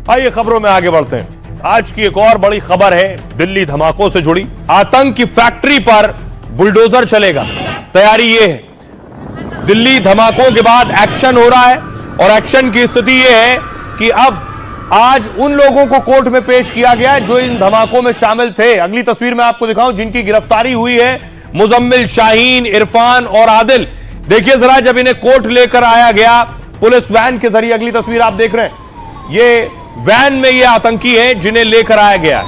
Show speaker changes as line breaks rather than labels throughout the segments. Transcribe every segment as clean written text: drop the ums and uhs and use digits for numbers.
आइए खबरों में आगे बढ़ते हैं। आज की एक और बड़ी खबर है दिल्ली धमाकों से जुड़ी। आतंक की फैक्ट्री पर बुलडोजर चलेगा, तैयारी ये है। दिल्ली धमाकों के बाद एक्शन हो रहा है और एक्शन की स्थिति यह है कि अब आज उन लोगों को कोर्ट में पेश किया गया है जो इन धमाकों में शामिल थे। अगली तस्वीर में आपको दिखाऊं जिनकी गिरफ्तारी हुई है, मुजम्मिल, शाहीन, इरफान और आदिल। देखिए जरा, जब इन्हें कोर्ट लेकर आया गया पुलिस वैन के जरिए, अगली तस्वीर आप देख रहे हैं, ये वैन में ये आतंकी हैं जिन्हें लेकर आया गया है।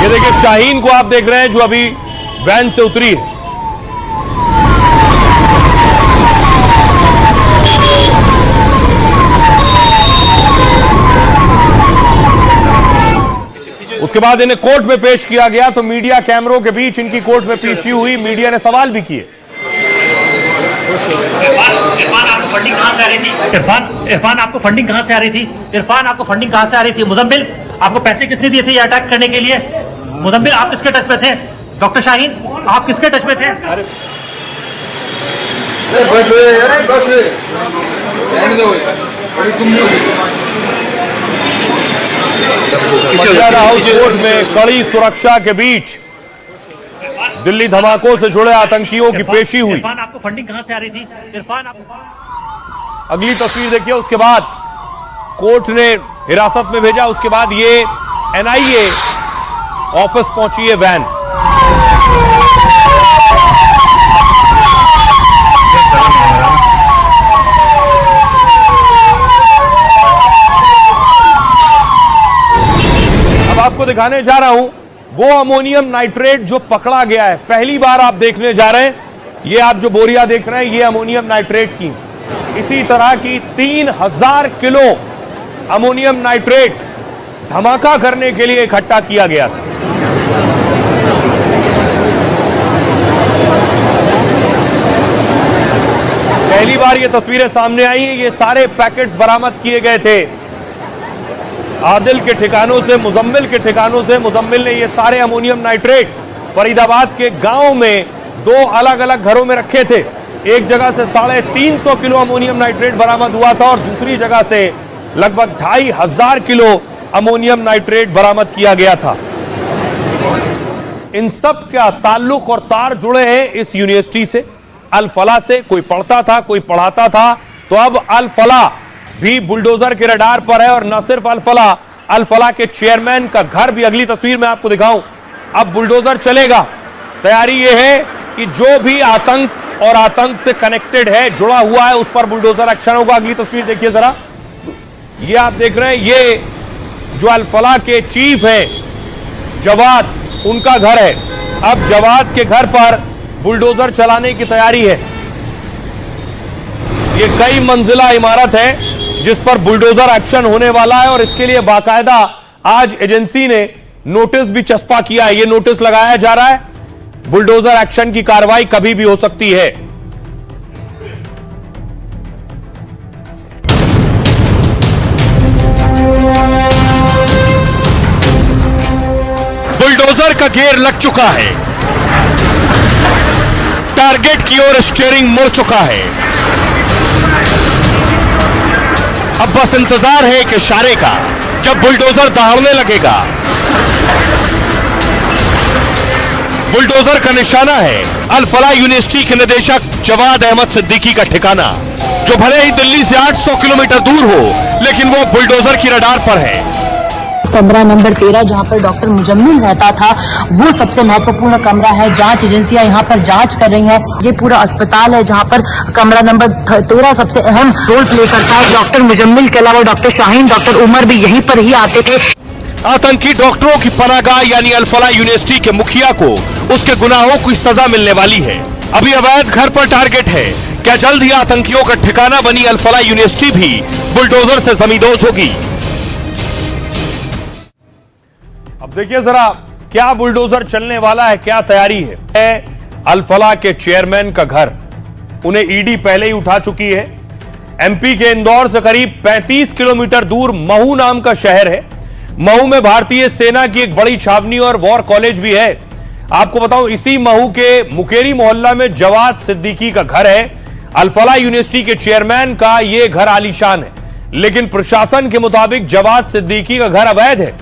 ये देखिए शाहीन को आप देख रहे हैं जो अभी वैन से उतरी है। उसके बाद इन्हें कोर्ट में पेश किया गया तो मीडिया कैमरों के बीच इनकी कोर्ट में पेशी हुई। मीडिया ने सवाल भी किए।
इरफान आपको फंडिंग कहां से आ रही थी? इरफान आपको फंडिंग कहां से आ रही थी? इरफान आपको फंडिंग कहां से आ रही थी? मुजम्मिल, आपको पैसे किसने दिए थे ये अटैक करने के लिए? मुजम्मिल, आप किसके टच पे थे? डॉक्टर शाहीन, आप किसके टच पे थे?
हाउस कोर्ट में कड़ी सुरक्षा के बीच दिल्ली धमाकों से जुड़े आतंकियों की पेशी हुई।
इरफान आपको फंडिंग कहां से आ रही थी? इरफान आपको,
अगली तस्वीर देखिए, उसके बाद कोर्ट ने हिरासत में भेजा। उसके बाद ये एनआईए ऑफिस पहुंची है वैन। अब आपको दिखाने जा रहा हूं वो अमोनियम नाइट्रेट जो पकड़ा गया है, पहली बार आप देखने जा रहे हैं। ये आप जो बोरिया देख रहे हैं ये अमोनियम नाइट्रेट की, इसी तरह की 3000 किलो अमोनियम नाइट्रेट धमाका करने के लिए इकट्ठा किया गया था। पहली बार ये तस्वीरें सामने आई हैं। ये सारे पैकेट्स बरामद किए गए थे आदिल के ठिकानों से, मुजम्मिल के ठिकानों से। मुजम्मिल ने ये सारे अमोनियम नाइट्रेट फरीदाबाद के गांव में 2 अलग अलग घरों में रखे थे। एक जगह से 350 किलो अमोनियम नाइट्रेट बरामद हुआ था और दूसरी जगह से लगभग 2500 किलो अमोनियम नाइट्रेट बरामद किया गया था। इन सब का ताल्लुक और तार जुड़े हैं इस यूनिवर्सिटी से, अल फलाह से। कोई पढ़ता था, कोई पढ़ाता था। तो अब अल फलाह भी बुलडोजर के रडार पर है और न सिर्फ अल फलाह के चेयरमैन का घर भी, अगली तस्वीर में आपको दिखाऊं, अब बुलडोजर चलेगा। तैयारी यह है कि जो भी आतंक और आतंक से कनेक्टेड है, जुड़ा हुआ है, उस पर बुलडोजर एक्शन होगा। अगली तस्वीर देखिए जरा, ये आप देख रहे हैं, ये जो अल फलाह के चीफ है जवाद, उनका घर है। अब जवाद के घर पर बुलडोजर चलाने की तैयारी है। ये कई मंजिला इमारत है जिस पर बुलडोजर एक्शन होने वाला है और इसके लिए बाकायदा आज एजेंसी ने नोटिस भी चस्पा किया है। ये नोटिस लगाया जा रहा है, बुलडोजर एक्शन की कार्रवाई कभी भी हो सकती है। बुलडोजर का गियर लग चुका है, टारगेट की ओर स्टीयरिंग मुड़ चुका है। अब बस इंतजार है एक इशारे का, जब बुलडोजर दहाड़ने लगेगा। बुलडोजर का निशाना है अल फलाह यूनिवर्सिटी के निदेशक जवाद अहमद सिद्दीकी का ठिकाना, जो भले ही दिल्ली से 800 किलोमीटर दूर हो, लेकिन वो बुलडोजर की रडार पर है।
कमरा नंबर 13 जहां पर डॉक्टर मुजम्मिल रहता था, वो सबसे महत्वपूर्ण कमरा है। जांच एजेंसियां यहां पर जांच कर रही हैं। ये पूरा अस्पताल है जहां पर कमरा नंबर 13 सबसे अहम रोल प्ले करता है। डॉक्टर मुजम्मिल के अलावा डॉक्टर शाहीन, डॉक्टर उमर भी यहीं पर ही आते थे।
आतंकी डॉक्टरों की पनाहगाह यानी अल फलाह यूनिवर्सिटी के मुखिया को उसके गुनाहों की सजा मिलने वाली है। अभी अवैध घर पर टारगेट है। क्या जल्द ही आतंकियों का ठिकाना बनी अल फलाह यूनिवर्सिटी भी बुलडोजर से जमींदोज होगी? अब देखिए जरा, क्या बुलडोजर चलने वाला है, क्या तैयारी है। अल फलाह के चेयरमैन का घर, उन्हें ईडी पहले ही उठा चुकी है। एमपी के इंदौर से करीब 35 किलोमीटर दूर महू नाम का शहर है। महू में भारतीय सेना की एक बड़ी छावनी और वॉर कॉलेज भी है। आपको बताऊं, इसी महू के मुकेरी मोहल्ला में जवाद सिद्दीकी का घर है। अल-फलाह यूनिवर्सिटी के चेयरमैन का यह घर आलीशान है, लेकिन प्रशासन के मुताबिक जवाद सिद्दीकी का घर अवैध है,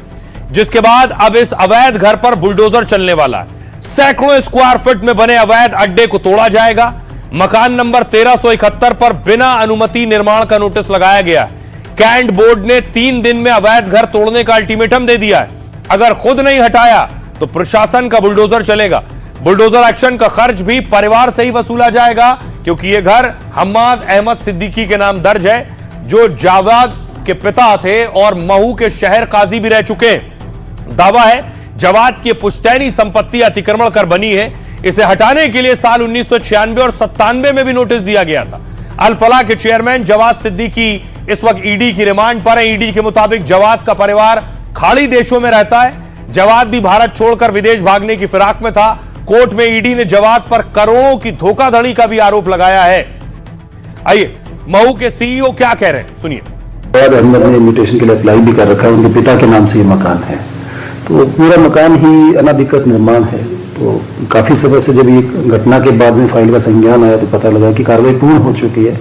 जिसके बाद अब इस अवैध घर पर बुलडोजर चलने वाला है। सैकड़ों स्क्वायर फीट में बने अवैध अड्डे को तोड़ा जाएगा। मकान नंबर 1371 पर बिना अनुमति निर्माण का नोटिस लगाया गया है। कैंट बोर्ड ने 3 दिन में अवैध घर तोड़ने का अल्टीमेटम दे दिया है। अगर खुद नहीं हटाया तो प्रशासन का बुलडोजर चलेगा। बुलडोजर एक्शन का खर्च भी परिवार से ही वसूला जाएगा, क्योंकि यह घर हम्माद अहमद सिद्दीकी के नाम दर्ज है, जो जावाद के पिता थे और महू के शहर काजी भी रह चुके हैं। दावा है जवाद की पुश्तैनी संपत्ति अतिक्रमण कर बनी है। इसे हटाने के लिए साल 1996 और 97 में भी नोटिस दिया गया था। अल-फलाह के चेयरमैन जवाद सिद्दीकी इस वक्त ईडी की रिमांड पर है। ईडी के मुताबिक जवाद का परिवार खाड़ी देशों में रहता है। जवाद भी भारत छोड़कर विदेश भागने की फिराक में था। कोर्ट में ईडी ने जवाद पर करोड़ों की धोखाधड़ी का भी आरोप लगाया है। आइए महू के सीईओ क्या कह रहे हैं, सुनिए।
जवाद अहमद ने इन्विटेशन के लिए अप्लाई भी कर रखा है। उनके पिता के नाम से ये मकान है, तो पूरा मकान ही अनाधिकृत निर्माण है। तो काफी समय से जब ये घटना के बाद में फाइल का संज्ञान आया तो पता लगा कि कार्रवाई पूर्ण हो चुकी है,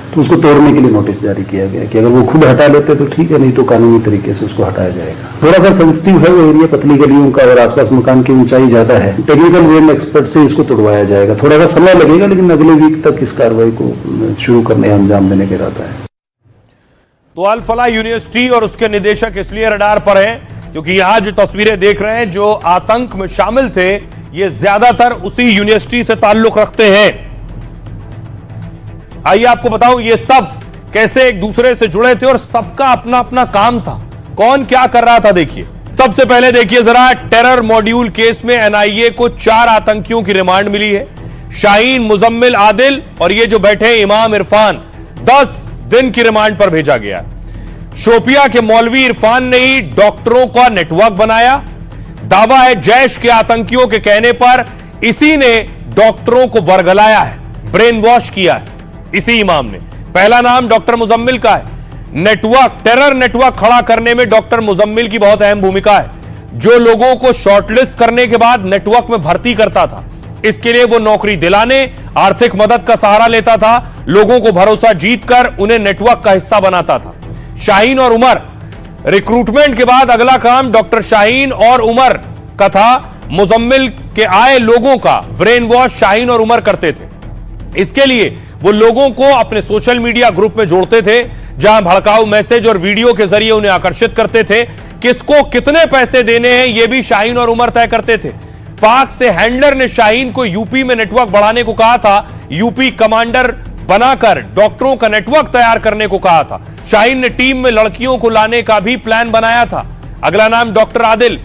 तो उसको तोड़ने के लिए नोटिस जारी किया गया कि अगर वो खुद हटा लेते तो ठीक है, नहीं तो कानूनी तरीके से उसको हटाया जाएगा। थोड़ा सा सेंसिटिव है वो एरिया, पतली गलियों का, और आसपास मकान की ऊंचाई ज्यादा है। टेक्निकल वे में एक्सपर्ट से इसको तोड़वाया जाएगा। थोड़ा सा समय लगेगा, लेकिन अगले वीक तक इस कार्रवाई को शुरू करने, अंजाम देने का इरादा है।
तो अल-फलाह यूनिवर्सिटी और उसके निदेशक इसलिए रडार पर हैं क्योंकि यहां जो तस्वीरें देख रहे हैं, जो आतंक में शामिल थे, ये ज्यादातर उसी यूनिवर्सिटी से ताल्लुक रखते हैं। आइए आपको बताऊं ये सब कैसे एक दूसरे से जुड़े थे और सबका अपना अपना काम था। कौन क्या कर रहा था देखिए। सबसे पहले देखिए जरा, टेरर मॉड्यूल केस में एनआईए को 4 आतंकियों की रिमांड मिली है। शाहीन, मुजम्मिल, आदिल और ये जो बैठे इमाम इरफान, 10 दिन की रिमांड पर भेजा गया। शोपिया के मौलवी इरफान ने ही डॉक्टरों का नेटवर्क बनाया। दावा है जैश के आतंकियों के कहने पर इसी ने डॉक्टरों को बरगलाया है, ब्रेन वॉश किया है। इसी इमाम ने, पहला नाम डॉक्टर मुजम्मिल का है। नेटवर्क, टेरर नेटवर्क खड़ा करने में डॉक्टर मुजम्मिल की बहुत अहम भूमिका है, जो लोगों को शॉर्टलिस्ट करने के बाद नेटवर्क में भर्ती करता था। इसके लिए वो नौकरी दिलाने, आर्थिक मदद का सहारा लेता था, लोगों को भरोसा जीतकर उन्हें नेटवर्क का हिस्सा बनाता था। शाहीन और उमर, रिक्रूटमेंट के बाद अगला काम डॉक्टर शाहीन और उमर का था। मुजम्मिल के आए लोगों का ब्रेन वॉश शाहीन और उमर करते थे। इसके लिए वो लोगों को अपने सोशल मीडिया ग्रुप में जोड़ते थे, जहां भड़काऊ मैसेज और वीडियो के जरिए उन्हें आकर्षित करते थे। किसको कितने पैसे देने हैं यह भी शाहीन और उमर तय करते थे। पाक से हैंडलर ने शाहीन को यूपी में नेटवर्क बढ़ाने को कहा था, यूपी कमांडर बनाकर डॉक्टरों का नेटवर्क तैयार करने को कहा था। शाहीन ने टीम में लड़कियों को लाने का भी प्लान बनाया था। अगला नाम डॉक्टर आदिल।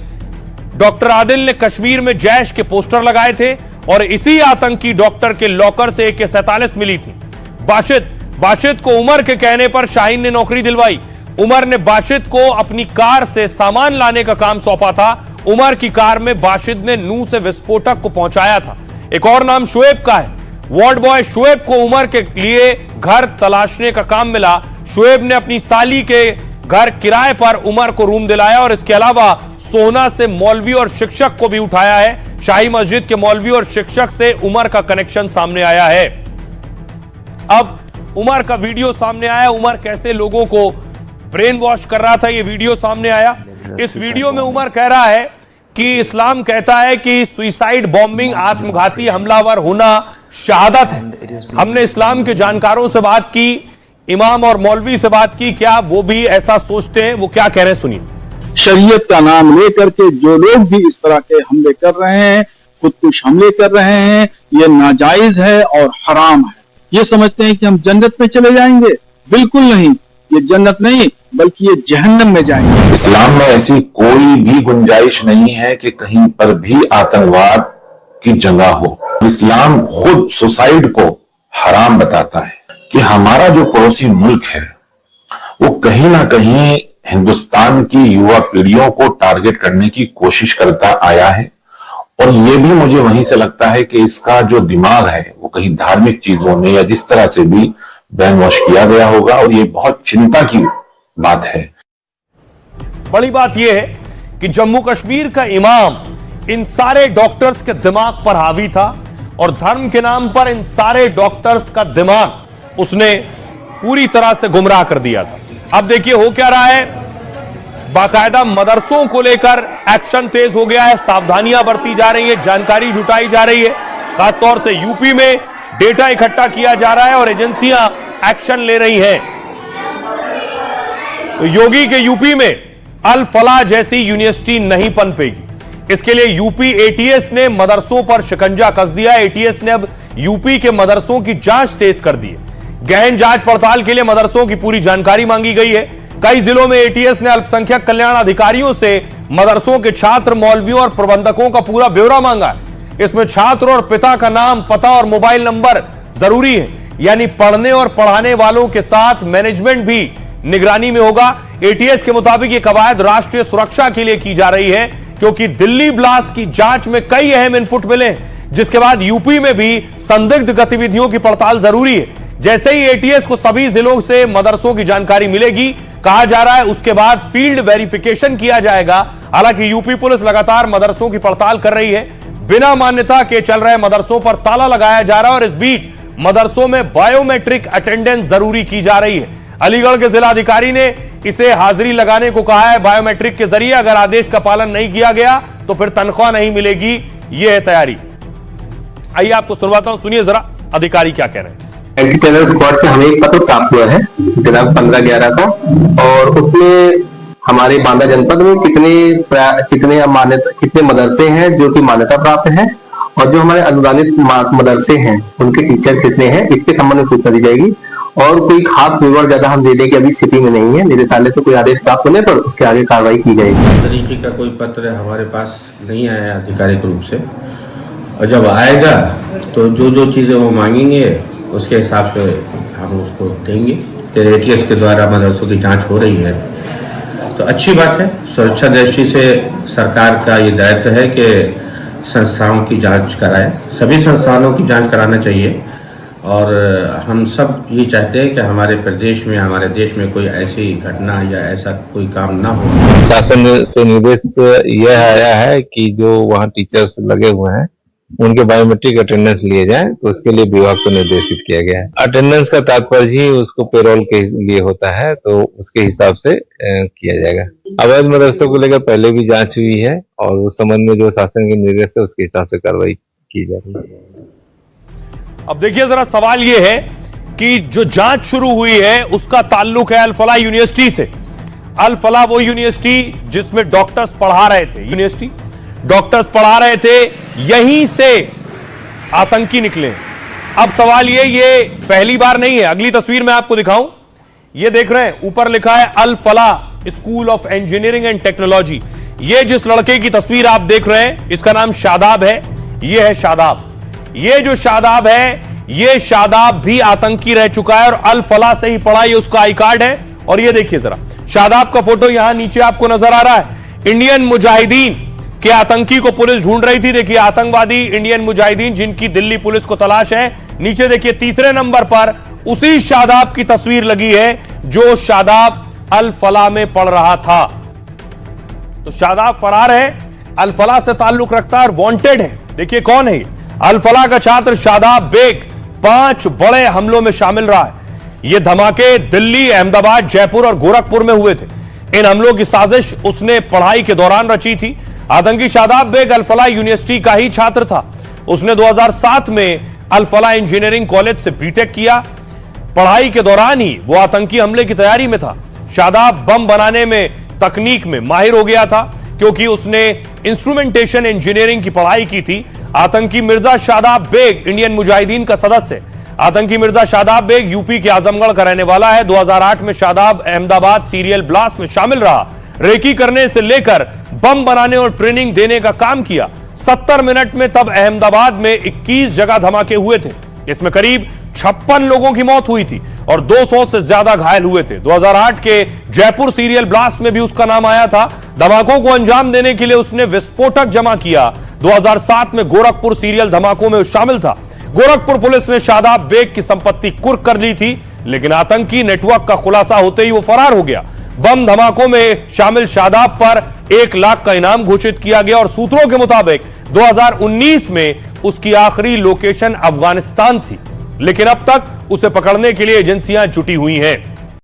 डॉक्टर आदिल ने कश्मीर में जैश के पोस्टर लगाए थे और इसी आतंकी डॉक्टर के लॉकर से AK-47 मिली थी। बाशिद को उमर के कहने पर शाहीन ने नौकरी दिलवाई। उमर ने बाशिद को अपनी कार से सामान लाने का काम सौंपा था। उमर की कार में बाशिद ने नूह से विस्फोटक को पहुंचाया था। एक और नाम शुएब का है। वार्ड बॉय शुएब को उमर के लिए घर तलाशने का काम मिला। शुएब ने अपनी साली के घर किराए पर उमर को रूम दिलाया और इसके अलावा सोहना से मौलवी और शिक्षक को भी उठाया है। शाही मस्जिद के मौलवी और शिक्षक से उमर का कनेक्शन सामने आया है। अब उमर का वीडियो सामने आया। उमर कैसे लोगों को ब्रेन वॉश कर रहा था, यह वीडियो सामने आया। इस वीडियो में उमर कह रहा है कि इस्लाम कहता है कि सुइसाइड बॉम्बिंग, आत्मघाती हमलावर होना शहादत है। हमने इस्लाम के जानकारों से बात की, इमाम और मौलवी से बात की, क्या वो भी ऐसा सोचते हैं? वो क्या कह रहे हैं सुनिए।
शरीयत का नाम लेकर के जो लोग भी इस तरह के हमले कर रहे हैं, खुदकुश हमले कर रहे हैं, ये नाजायज है और हराम है। ये समझते हैं कि हम जन्नत में चले जाएंगे, बिल्कुल नहीं। ये जन्नत नहीं बल्कि ये जहन्नम में जाएंगे।
इस्लाम में ऐसी कोई भी गुंजाइश नहीं है कि कहीं पर भी आतंकवाद की जगह हो। इस्लाम खुद सुसाइड को हराम बताता है कि हमारा जो पड़ोसी मुल्क है वो कहीं ना कहीं हिंदुस्तान की युवा पीढ़ियों को टारगेट करने की कोशिश करता आया है। और ये भी मुझे वहीं से लगता है कि इसका जो दिमाग है वो कहीं धार्मिक चीजों में या जिस तरह से भी ब्रेन वॉश किया गया होगा, और ये बहुत चिंता की बात है।
बड़ी बात यह है कि जम्मू कश्मीर का इमाम इन सारे डॉक्टर्स के दिमाग पर हावी था और धर्म के नाम पर इन सारे डॉक्टर्स का दिमाग उसने पूरी तरह से गुमराह कर दिया था। अब देखिए हो क्या रहा है, बाकायदा मदरसों को लेकर एक्शन तेज हो गया है, सावधानियां बरती जा रही है, जानकारी जुटाई जा रही है, खासतौर से यूपी में डेटा इकट्ठा किया जा रहा है और एजेंसियां एक्शन ले रही हैं। तो योगी के यूपी में अल फलाह जैसी यूनिवर्सिटी नहीं पनपेगी, इसके लिए यूपी एटीएस ने मदरसों पर शिकंजा कस दिया। एटीएस ने अब यूपी के मदरसों की जांच तेज कर दी है। गहन जांच पड़ताल के लिए मदरसों की पूरी जानकारी मांगी गई है। कई जिलों में एटीएस ने अल्पसंख्यक कल्याण अधिकारियों से मदरसों के छात्र, मौलवियों और प्रबंधकों का पूरा ब्यौरा मांगा है। इसमें छात्र और पिता का नाम, पता और मोबाइल नंबर जरूरी है, यानी पढ़ने और पढ़ाने वालों के साथ मैनेजमेंट भी निगरानी में होगा। एटीएस के मुताबिक यह कवायद राष्ट्रीय सुरक्षा के लिए की जा रही है, क्योंकि दिल्ली ब्लास्ट की जांच में कई अहम इनपुट मिले हैं, जिसके बाद यूपी में भी संदिग्ध गतिविधियों की पड़ताल जरूरी है। जैसे ही एटीएस को सभी जिलों से मदरसों की जानकारी मिलेगी, कहा जा रहा है उसके बाद फील्ड वेरिफिकेशन किया जाएगा। हालांकि यूपी पुलिस लगातार मदरसों की पड़ताल कर रही है। बिना मान्यता के चल रहे मदरसों पर ताला लगाया जा रहा है और इस बीच मदरसों में बायोमेट्रिक अटेंडेंस जरूरी की जा रही है। अलीगढ़ के जिलाधिकारी ने इसे हाजिरी लगाने को कहा है। बायोमेट्रिक के जरिए अगर आदेश का पालन नहीं किया गया तो फिर तनख्वाह नहीं मिलेगी। यह है तैयारी। आइए आपको सुनवाता हूं, सुनिए जरा अधिकारी क्या कह रहे हैं।
एंटी टेरर स्क्वाड से हमें एक पत्र प्राप्त हुआ है दिनांक 15/11 का, और उसमें हमारे बांदा जनपद में कितने मदरसे हैं जो कि मान्यता प्राप्त हैं, और जो हमारे अनुदानित मदरसे हैं उनके टीचर कितने हैं, इसके संबंध में सूचना दी जाएगी। और कोई खास विवरण ज्यादा हम देने की अभी स्थिति में नहीं है। निदेशालय से कोई आदेश प्राप्त होने पर उसके आगे कार्रवाई की जाएगी।
इस तरीके का कोई पत्र हमारे पास नहीं आया आधिकारिक रूप से, और जब आएगा तो जो जो चीजें वो मांगेंगे उसके हिसाब से हम उसको देंगे। एटीएस के द्वारा मदरसों की जांच हो रही है तो अच्छी बात है। सुरक्षा दृष्टि से सरकार का ये दायित्व है कि संस्थाओं की जांच कराए, सभी संस्थानों की जांच कराना चाहिए। और हम सब ये चाहते हैं कि हमारे प्रदेश में, हमारे देश में कोई ऐसी घटना या ऐसा कोई काम ना हो।
शासन से निर्देश यह आया है कि जो वहाँ टीचर्स लगे हुए हैं उनके बायोमेट्रिक अटेंडेंस लिए जाए, तो उसके लिए विभाग को निर्देशित किया गया है। अटेंडेंस का तात्पर्य ही उसको पेरोल के लिए होता है, तो उसके हिसाब से किया जाएगा। अवैध मदरसों को लेकर पहले भी जांच हुई है और उस संबंध में जो शासन के निर्देश है उसके हिसाब से कार्रवाई की जा रही है।
अब देखिए जरा सवाल यह है कि जो जांच शुरू हुई है उसका ताल्लुक है अल फलाह यूनिवर्सिटी से। अल फलाह वो यूनिवर्सिटी जिसमें डॉक्टर्स पढ़ा रहे थे, यूनिवर्सिटी डॉक्टर्स पढ़ा रहे थे, यहीं से आतंकी निकले। अब सवाल ये पहली बार नहीं है। अगली तस्वीर मैं आपको दिखाऊं, ये देख रहे हैं ऊपर लिखा है Al Falah school of engineering and technology. ये जिस लड़के की तस्वीर आप देख रहे हैं इसका नाम शादाब है। ये है शादाब। ये जो शादाब है, ये शादाब भी आतंकी रह चुका है और अल फलाह से ही पढ़ा, ये उसका आई कार्ड है। और ये देखिए जरा शादाब का फोटो यहां नीचे आपको नजर आ रहा है। इंडियन मुजाहिदीन के आतंकी को पुलिस ढूंढ रही थी। देखिए आतंकवादी इंडियन मुजाहिदीन जिनकी दिल्ली पुलिस को तलाश है। नीचे देखिए तीसरे नंबर पर उसी शादाब की तस्वीर लगी है जो शादाब अल फलाह में पढ़ रहा था। तो शादाब फरार है, अल फलाह से ताल्लुक रखता है और वांटेड है। देखिए कौन है, अल फलाह का छात्र शादाब बेग 5 बड़े हमलों में शामिल रहा है। ये धमाके दिल्ली, अहमदाबाद, जयपुर और गोरखपुर में हुए थे। इन हमलों की साजिश उसने पढ़ाई के दौरान रची थी। आतंकी शादाब बेग अल फलाह यूनिवर्सिटी का ही छात्र था। उसने 2007 में अल फलाह इंजीनियरिंग कॉलेज से बीटेक किया। पढ़ाई के दौरान ही वो आतंकी हमले की तैयारी में था। शादाब बम बनाने में, तकनीक में माहिर हो गया था क्योंकि उसने इंस्ट्रूमेंटेशन इंजीनियरिंग की पढ़ाई की थी। आतंकी मिर्जा शादाब बेग इंडियन मुजाहिदीन का सदस्य है। आतंकी मिर्जा शादाब बेग यूपी के आजमगढ़ का रहने वाला है। 2008 में शादाब अहमदाबाद सीरियल ब्लास्ट में शामिल रहा। रेकी करने से लेकर बम बनाने और ट्रेनिंग देने का काम किया। 70 मिनट में तब अहमदाबाद में 21 जगह धमाके हुए थे। इसमें करीब 56 लोगों की मौत हुई थी और 200 से ज्यादा घायल हुए थे। 2008 के जयपुर सीरियल ब्लास्ट में भी उसका नाम आया था। धमाकों को अंजाम देने के लिए उसने विस्फोटक जमा किया। 2007 में गोरखपुर सीरियल धमाकों में शामिल था। गोरखपुर पुलिस ने शादाब बेग की संपत्ति कुर्क कर ली थी, लेकिन आतंकी नेटवर्क का खुलासा होते ही वो फरार हो गया। बम धमाकों में शामिल शादाब पर 1 लाख का इनाम घोषित किया गया और सूत्रों के मुताबिक 2019 में उसकी आखिरी लोकेशन अफगानिस्तान थी, लेकिन अब तक उसे पकड़ने के लिए एजेंसियां जुटी हुई हैं।